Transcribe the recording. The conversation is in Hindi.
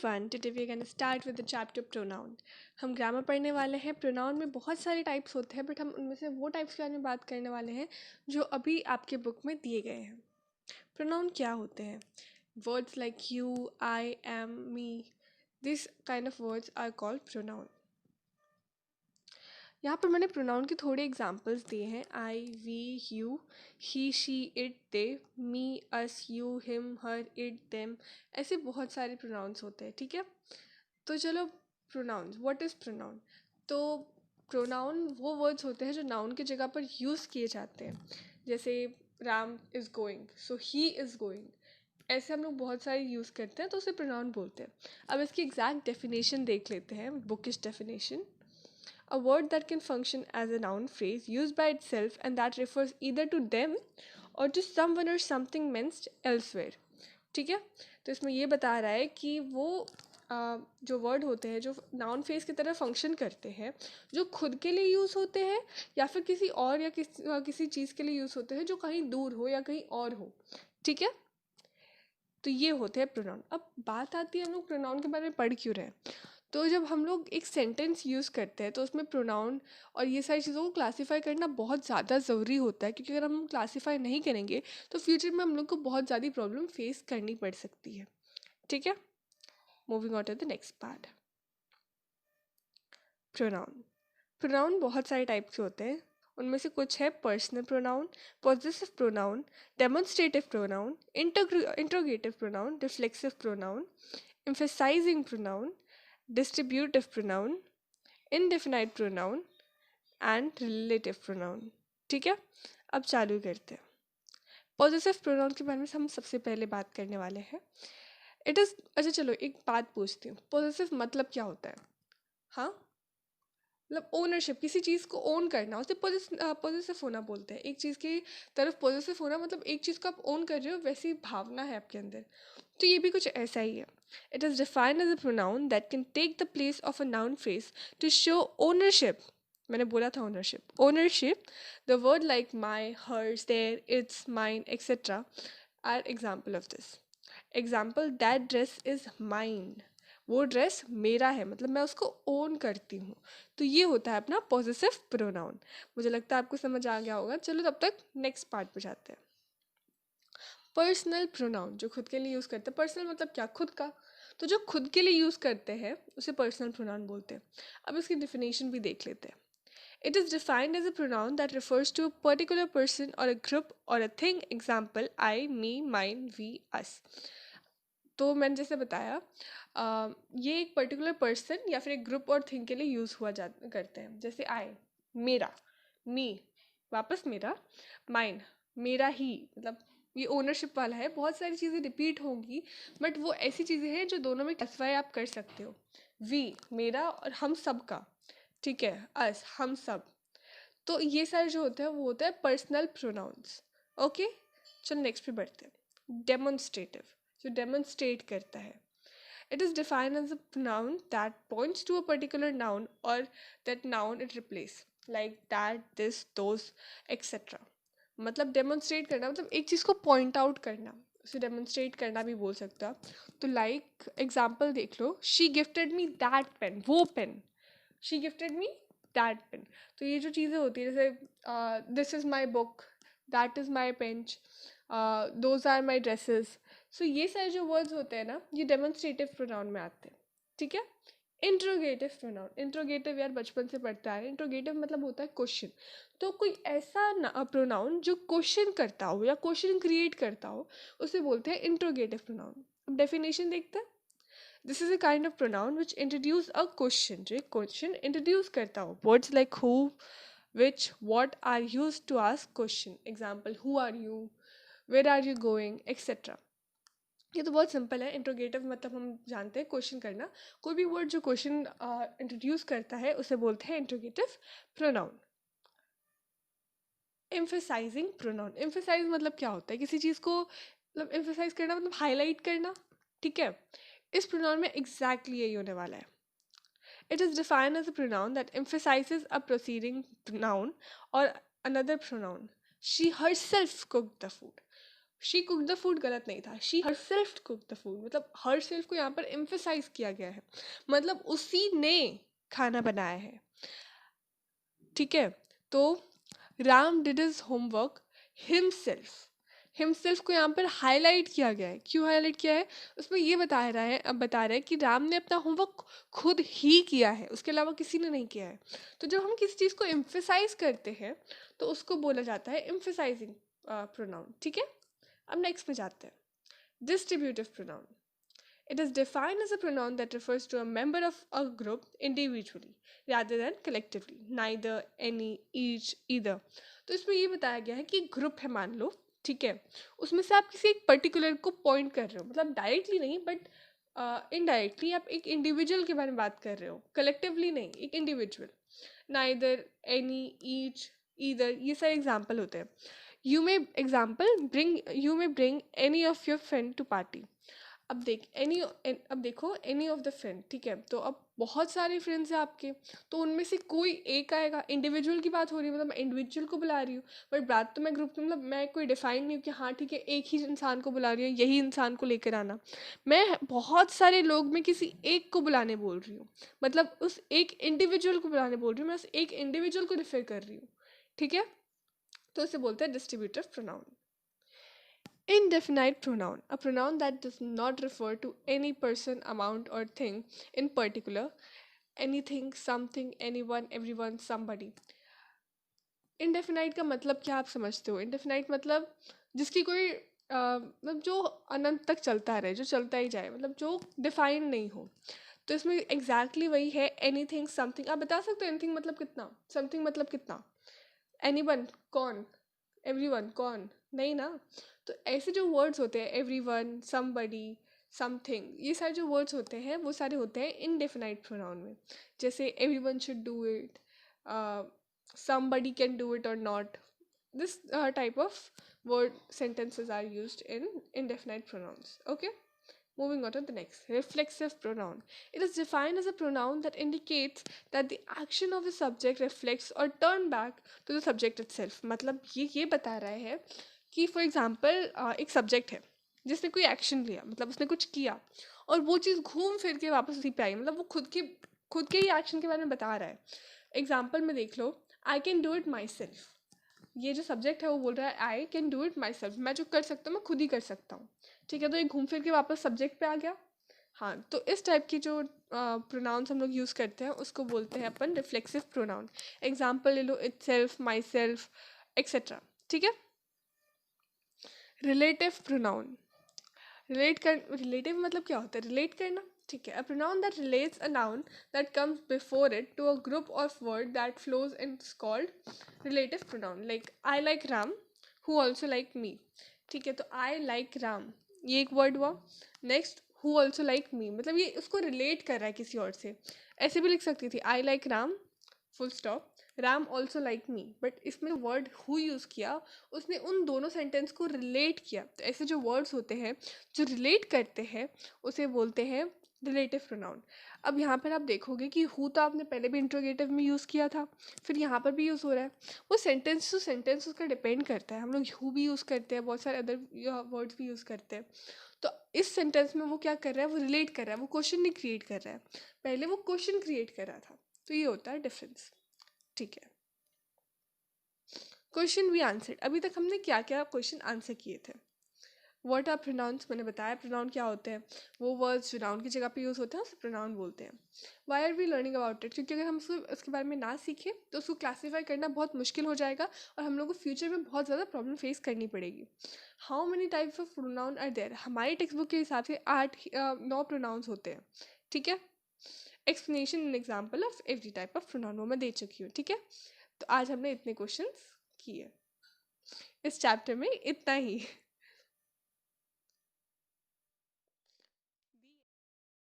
everyone, today we are going to start with the chapter pronoun. हम ग्रामर पढ़ने वाले हैं. प्रोनाउन में बहुत सारे टाइप्स होते हैं, बट हम उनमें से वो टाइप्स के बारे में बात करने वाले हैं जो अभी आपके बुक में दिए गए हैं. प्रोनाउन क्या होते हैं? Words like you, I, am, me, this kind of words are called pronoun. यहाँ पर मैंने प्रोनाउन के थोड़े एग्जाम्पल्स दिए हैं. I, we, you, he, she, it, they, me, us, you, him, her, it, them, ऐसे बहुत सारे प्रोनाउंस होते हैं. ठीक है, तो चलो प्रोनाउंस. What is pronoun? तो प्रोनाउन वो वर्ड्स होते हैं जो नाउन की जगह पर यूज़ किए जाते हैं. जैसे Ram is going, so he is going, ऐसे हम लोग बहुत सारे यूज़ करते हैं, तो उसे प्रोनाउन बोलते हैं. अब इसकी एग्जैक्ट डेफिनेशन देख लेते हैं, bookish definition. A word that can function as a noun phrase used by itself and that refers either to them or to someone or something mentioned elsewhere. ठीक है, तो इसमें ये बता रहा है कि वो जो वर्ड होते हैं जो नाउन फ्रेज की तरह फंक्शन करते हैं, जो खुद के लिए यूज़ होते हैं या फिर किसी और या किसी चीज़ के लिए यूज़ होते हैं जो कहीं दूर हो या कहीं और हो. ठीक है, तो ये होते हैं प्रोनाउन. अब बात आती है हम लोग प्रोनाउन के बारे में पढ़ क्यों रहे हैं. तो जब हम लोग एक सेंटेंस यूज़ करते हैं तो उसमें प्रोनाउन और ये सारी चीज़ों को क्लासीफाई करना बहुत ज़्यादा ज़रूरी होता है, क्योंकि अगर हम क्लासीफाई नहीं करेंगे तो फ्यूचर में हम लोग को बहुत ज़्यादा प्रॉब्लम फेस करनी पड़ सकती है. ठीक है, moving on to the next part. Pronoun. Pronoun बहुत सारे टाइप के होते हैं. उनमें से कुछ है personal pronoun, positive pronoun, demonstrative pronoun, interrogative pronoun, reflexive pronoun, emphasizing pronoun, distributive pronoun, indefinite pronoun and relative pronoun. ठीक है, अब चालू करते हैं. पॉजिटिव प्रोनाउन के बारे में हम सबसे पहले बात करने वाले हैं. इट इज़, अच्छा चलो एक बात पूछती हूँ, पॉजिटिव मतलब क्या होता है? हाँ, मतलब ओनरशिप, किसी चीज़ को ओन करना, उसे पॉजिटिव होना बोलते हैं. एक चीज़ की तरफ पॉजिटिव होना मतलब एक चीज़ को आप ओन कर रहे हो, वैसी भावना है आपके अंदर. तो ये भी कुछ ऐसा ही है. It is defined as a pronoun that can take the place of a noun phrase to show ownership. मैंने बोला था ownership. Ownership, the word like my, hers, their, its, mine, etcetera are example of this. Example, that dress is mine. वो ड्रेस मेरा है, मतलब मैं उसको ओन करती हूँ. तो ये होता है अपना पॉजिटिव प्रोनाउन. मुझे लगता है आपको समझ आ गया होगा. चलो तब तक नेक्स्ट पार्ट पे जाते हैं. पर्सनल प्रोनाउन, जो खुद के लिए यूज़ करते हैं. पर्सनल मतलब क्या? खुद का. तो जो खुद के लिए यूज़ करते हैं उसे पर्सनल प्रोनाउन बोलते हैं. अब इसकी डिफिनेशन भी देख लेते हैं. It is defined as a pronoun that refers to a particular person or a group or a thing. Example, I, me, mine, we, us. तो मैंने जैसे बताया, ये एक पर्टिकुलर पर्सन या फिर एक ग्रुप और थिंग के लिए यूज़ हुआ करते हैं. जैसे आई, मेरा, मी, वापस मेरा, माइन, मेरा ही, मतलब ये ओनरशिप वाला है. बहुत सारी चीज़ें रिपीट होंगी, बट वो ऐसी चीज़ें हैं जो दोनों में क्लासिफाई आप कर सकते हो. वी, मेरा और हम सब का. ठीक है, अस, हम सब. तो ये सारे जो होते हैं वो होता है पर्सनल प्रोनाउंस. ओके, चलो नेक्स्ट पे बढ़ते हैं. डेमोन्स्ट्रेटिव, जो डेमोन्स्ट्रेट करता है. It is defined as a noun that points to a particular noun और that noun it replace, like that, this, those, etcetera. मतलब डेमोन्स्ट्रेट करना मतलब एक चीज़ को पॉइंट आउट करना, उसे डेमोन्स्ट्रेट करना भी बोल सकता. तो लाइक एग्जाम्पल देख लो, she gifted me that pen, वो pen. She gifted me that pen. तो ये जो चीज़ें होती है, जैसे this is my book, that is my पेंच, those are my dresses. So ये सारे जो वर्ड्स होते हैं ना, ये डेमोन्स्ट्रेटिव प्रोनाउन में आते हैं. ठीक है. इंट्रोगेटिव प्रोनाउन, इंट्रोगेटिव यार बचपन से पढ़ते आ रहे हैं. इंट्रोगेटिव मतलब होता है क्वेश्चन. तो कोई ऐसा प्रोनाउन जो क्वेश्चन करता हो या क्वेश्चन क्रिएट करता हो, उसे बोलते हैं इंट्रोगेटिव प्रोनाउन. अब डेफिनेशन देखते हैं. This is a kind of pronoun which introduce a question, जो एक question introduce करता हो. Words like who, which, what are used to ask question. Example, who are you, where are you going, etc. ये तो बहुत सिंपल है. इंट्रोगेटिव मतलब हम जानते हैं क्वेश्चन करना. कोई भी वर्ड जो क्वेश्चन इंट्रोड्यूस करता है उसे बोलते हैं interrogative pronoun. Emphasizing pronoun. Emphasize मतलब क्या होता है? किसी चीज़ को मतलब एम्फेसाइज करना मतलब हाईलाइट करना. ठीक है, इस प्रोनाउन में एग्जैक्टली यही होने वाला है. It is defined as a pronoun that emphasizes a preceding noun or another pronoun. She herself cooked the food. She cook the food गलत नहीं था, she her self cook the food, मतलब हर सेल्फ को यहाँ पर एम्फेसाइज किया गया है, मतलब उसी ने खाना बनाया है। ठीक है, तो Ram did his homework himself, himself को यहाँ पर हाईलाइट किया गया है। क्यों हाईलाइट किया है? उसमें ये बता रहा है कि राम ने अपना होमवर्क खुद ही किया है, उसके अलावा किसी ने नहीं किया है। तो जब हम किसी चीज़ को एम्फेसाइज करते हैं तो उसको बोला जाता है एम्फेसाइजिंग प्रोनाउन। ठीक है, अब नेक्स्ट में जाते हैं, distributive pronoun. It is defined as a pronoun that refers to a member of a group individually rather than collectively. Neither, any, each, either. तो इसमें ये बताया गया है कि ग्रुप है मान लो, ठीक है, उसमें से आप किसी एक पर्टिकुलर को पॉइंट कर रहे हो, मतलब डायरेक्टली नहीं बट इनडायरेक्टली आप एक इंडिविजुअल के बारे में बात कर रहे हो, कलेक्टिवली नहीं, एक individual. Neither, any, each, either, ये सारे एग्जाम्पल होते हैं। You may bring any of your friend to party. अब देखो एनी ऑफ द फ्रेंड, ठीक है, तो अब बहुत सारे फ्रेंड्स हैं आपके, तो उनमें से कोई एक आएगा। इंडिविजुअल की बात हो रही है, मतलब मैं इंडिविजुअल को बुला रही हूँ, बट बात तो मैं ग्रुप में, मतलब मैं कोई डिफाइन नहीं हूँ कि हाँ ठीक है एक ही इंसान को बुला रही हूँ, यही इंसान को लेकर आना। मैं बहुत सारे लोग में किसी एक को बुलाने बोल रही हूँ, मतलब उस एक इंडिविजुअल को बुलाने बोल रही हूँ, मैं उस एक इंडिविजुअल को रिफर कर रही हूँ। ठीक है, तो इसे बोलते हैं distributive pronoun. Indefinite pronoun, a pronoun that does not refer to any person, amount, or thing in particular. Anything, something, anyone, everyone, somebody. Indefinite का मतलब क्या आप समझते हो? Indefinite मतलब जिसकी कोई मतलब जो अनंत तक चलता रहे, जो चलता ही जाए, मतलब जो डिफाइन नहीं हो। तो इसमें एग्जैक्टली वही है, एनीथिंग, समथिंग। आप बता सकते हो एनीथिंग मतलब कितना, समथिंग मतलब कितना? एनीवन कौन, एवरीवन कौन? नहीं ना। तो ऐसे जो वर्ड्स होते हैं, एवरीवन, समबडी, समथिंग, ये सारे जो वर्ड्स होते हैं वो सारे होते हैं इनडेफिनाइट प्रोनाउन में। जैसे everyone should do it, somebody can do it or not. This type of word sentences are used in indefinite pronouns. Okay, moving on to the next, reflexive pronoun. It is defined as a pronoun that indicates that the action of the subject reflects or turn back to the subject itself. मतलब ये बता रहा है कि फॉर एग्जाम्पल एक सब्जेक्ट है जिसने कोई एक्शन लिया, मतलब उसने कुछ किया और वो चीज़ घूम फिर के वापस उसी पे आई, मतलब वो खुद के ही एक्शन के बारे में बता रहा है। एग्जाम्पल में देख लो, I can do it myself. ये जो सब्जेक्ट है वो बोल रहा है I can do it myself, मैं जो कर सकता हूँ मैं खुद ही कर सकता हूँ। ठीक है, तो ये घूम फिर के वापस सब्जेक्ट पे आ गया। हाँ, तो इस टाइप की जो प्रोनाउंस हम लोग यूज़ करते हैं उसको बोलते हैं अपन रिफ्लेक्सिव प्रोनाउन। एग्जाम्पल ले लो, itself, myself, etcetera. ठीक है, रिलेटिव प्रोनाउन। रिलेटिव मतलब क्या होता है? रिलेट करना। ठीक है, a pronoun that relates a noun that comes before it to a group of word that flows in called relative pronoun. Like I like Ram, who also like me. ठीक है, तो आई लाइक राम ये एक वर्ड हुआ। नेक्स्ट, हु ऑल्सो लाइक मी, मतलब ये उसको रिलेट कर रहा है किसी और से। ऐसे भी लिख सकती थी, आई like Ram full stop, Ram also like me, but इसमें वर्ड हु यूज़ किया, उसने उन दोनों सेंटेंस को रिलेट किया। तो ऐसे जो वर्ड्स होते हैं जो रिलेट करते हैं उसे बोलते हैं रिलेटिव प्रोनाउन। अब यहाँ पर आप देखोगे कि हु तो आपने पहले भी इंट्रोगेटिव में यूज़ किया था, फिर यहाँ पर भी यूज़ हो रहा है। वो सेंटेंस टू सेंटेंस उसका डिपेंड करता है। हम लोग हु भी यूज़ करते हैं, बहुत सारे अदर वर्ड्स भी यूज़ करते हैं। तो इस सेंटेंस में वो क्या कर रहा है? वो रिलेट कर रहा है, वो क्वेश्चन नहीं क्रिएट कर रहा है। पहले वो क्वेश्चन क्रिएट कर रहा था। तो ये होता है डिफरेंस। ठीक है, क्वेश्चन भी आंसर्ड। अभी तक हमने क्या क्या क्वेश्चन आंसर किए थे। व्हाट आर प्रोनाउंस, मैंने बताया प्रोनाउन क्या होते हैं। वो वर्ड्स जो नाउन की जगह पे यूज़ होते हैं उसे प्रोनाउन बोलते हैं। Why are we learning about it? क्योंकि अगर हम उसके बारे में ना सीखें तो उसको क्लासीफाई करना बहुत मुश्किल हो जाएगा और हम लोग को फ्यूचर में बहुत ज़्यादा प्रॉब्लम फेस करनी पड़ेगी। How many types of pronoun are there? हमारी टेक्स्ट बुक के हिसाब से 9 प्रोनाउंस होते हैं। ठीक है, explanation and example of every type of pronoun वो मैं दे चुकी हूँ। ठीक है, तो आज हमने इतने क्वेश्चंस किए इस चैप्टर में, इतना ही।